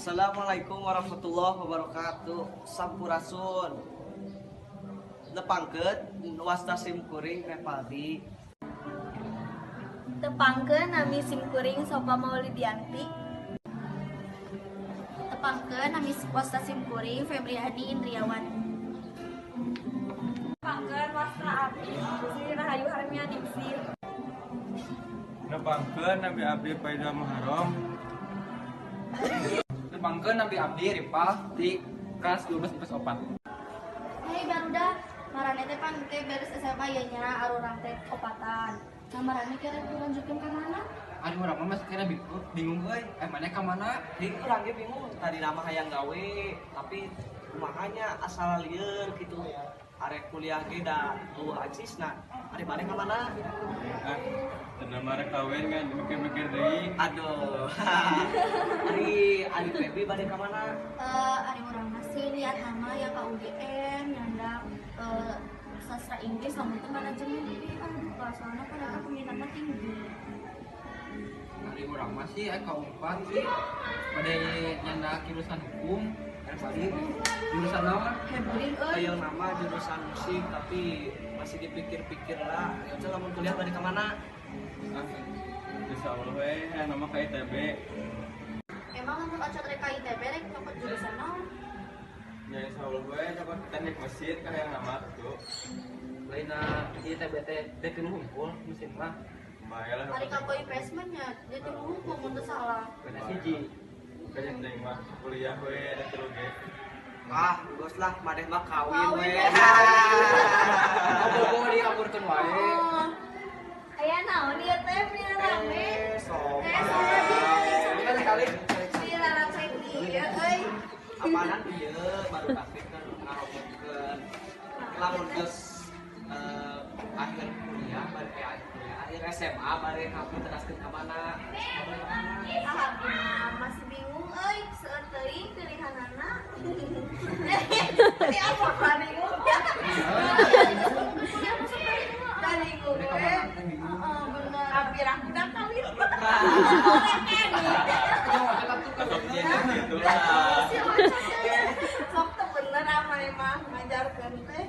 Assalamualaikum warahmatullahi wabarakatuh. Sampurasun. Nepangkeun wasta simkuring Revaldi. Tepangkeun nami simkuring Sopa Maulidianti. Tepangkeun nami wasta simkuring Febriani Indriawan. Tepangkeun wasta abdi si Rahayu Harmianingsi. Nepangkeun Nabi Abdi Faida Muharram. Nepangkeun Nabi Abdi Ripah di kelas 12 IPS 4. Hei barudak, marane teh pangke beres SMA ya nya arurang teh opatan. Nah marane kira lanjutkeun ka mana? Aduh urang mah kira bingung euy. Maneh ka mana? Urang ge bingung tadi nama hayang gawe, tapi kumahanya asal lieur gitu. Arek kuliah ge da tuh acisna. Ari maneh ka mana? Tanda marek kawin kan mikir-mikir deui. Aduh. Ari Febi bade ka mana? Ari urang masih lihat nama yang ka UGM nyandak sastra Inggris sama itu manajemen. Aduh, soalnya kan mereka peminatnya tinggi. Ari urang mah sih ka umpan sih. Pada nyandak jurusan hukum. Balik jurusan naon? Hebring euy. Hayang nama jurusan musik tapi masih dipikir-pikir lah. Ya udah lamun kuliah bade ka mana? Insya Allah we nama ka ITB. Emang untuk acara rek ka ITB rek nyokot jurusan naon? Ya insya Allah we dapat teknik mesin ka yang nama tuh. Lainna ITB teh teh teu hukum mesin mah. Bayalah. Hari kapo investment nya jadi hukum mun salah. Kana siji. Kayak teh mah kuliah we da terus ge. Bos lah, maneh mah kawin we. Bobo diaburkeun wae. Aya naon ieu teh pina rame? Sopan sekali. Pina rame ieu euy. Apaanan ieu baru praktik kan ngarobotkeun. Lamun geus akhir kuliah bari akhir SMA bari kabeh teraskeun ka mana? Masih bingung euy, seueur teuing pilihanana. Ini apa bingung? Bingung we. Bener. Hampir aku udah kawin. Tetap gitu lah. Sok teh bener apa emang ngajarkeun teh.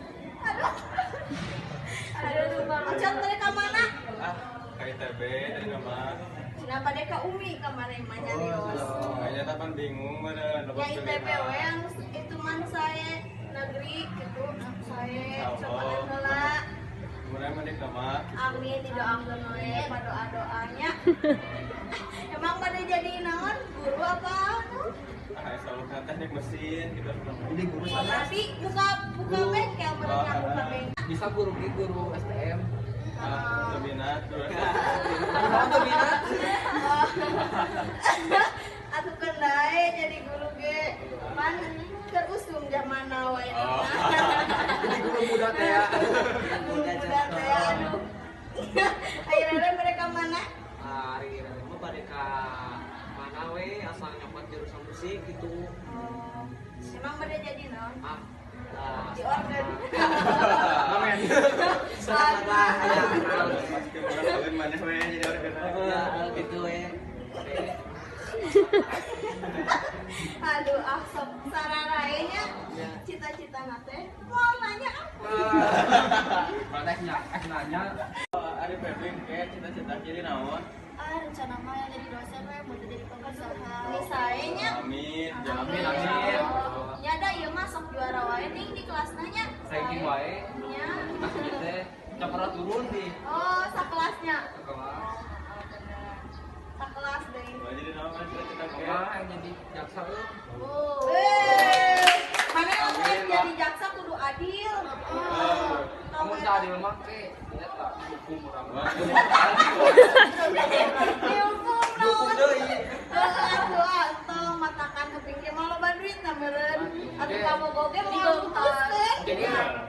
Aduh lupa. Macam teh ka mana? Ka ITB dari nama. Kenapa deh ka Umi ka mana emang nyarios? Kayaknya tapan bingung mana Ya ITB we yang itu man saya negeri gitu. Saya coba heula. Mulai menik nama. Amin didoakeun we doa-doanya. Emang pada jadi naon? Guru apa anu? Insya Allah teknik mesin gitu. Ini guru Oh, sana. berarti buka bengkel mereka buka bengkel. Bisa guru STM. Minat terus. Naon minat? Atuh kendai jadi guru ge. Man terusum zaman now wae. Jadi guru muda teh ya. Muda teh aduh. Akhirnya mereka mana? Ari mah bade ka mana we asal nyopot jurusan musik gitu. Emang pada jadi naon? Di Lah, organ. Amin. selamat lah ya. Pasti mulai kawin mana we jadi organisasi. Ya gitu we. Aduh, sok sararaenya. Cita-cita teh mau nanya apa? Prakteknya nanya. Ari Febri kayak cita-cita jadi naon? Rencana mah yang jadi dosen we mau jadi pengusaha. Misalnya Amin. Amin, amin. nyada ieu mah sok juara wae ning di kelas nanya. Ranking wae. Nya. Nah, teh coklat turun di Oh, sakelasnya. kelas. Sakelas deui. Mau jadi naon cita-cita kayak? Wah, yang jadi jaksa euy. Oh. Mana lamun jadi jaksa kudu adil. Kamu tak adil mah ke lihat lah hukum urang mah. Dihukum naon? Deui. Doa tong matakan keping ge mah loba duit na meureun. Atuh kamu goge mau putuskeun. Jadi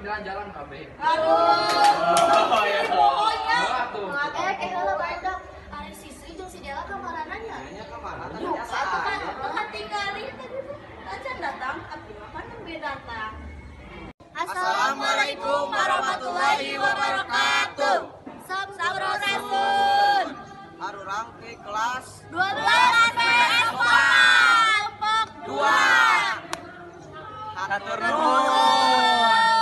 jalan-jalan kabeh. Aduh. ya. Pokoknya. Tuh. Kayak heula bae dong. Ari sisri jeung si Dela kamaranana nya. Kayaknya ka mana tadi Yuk, biasa satu kan aja. orang tinggalin tadi aja datang, tapi makan nembe datang. Assalamualaikum warahmatullahi wabarakatuh. Sampurasun. Arurang ke kelas 12 PS 4. Hatur nuhun.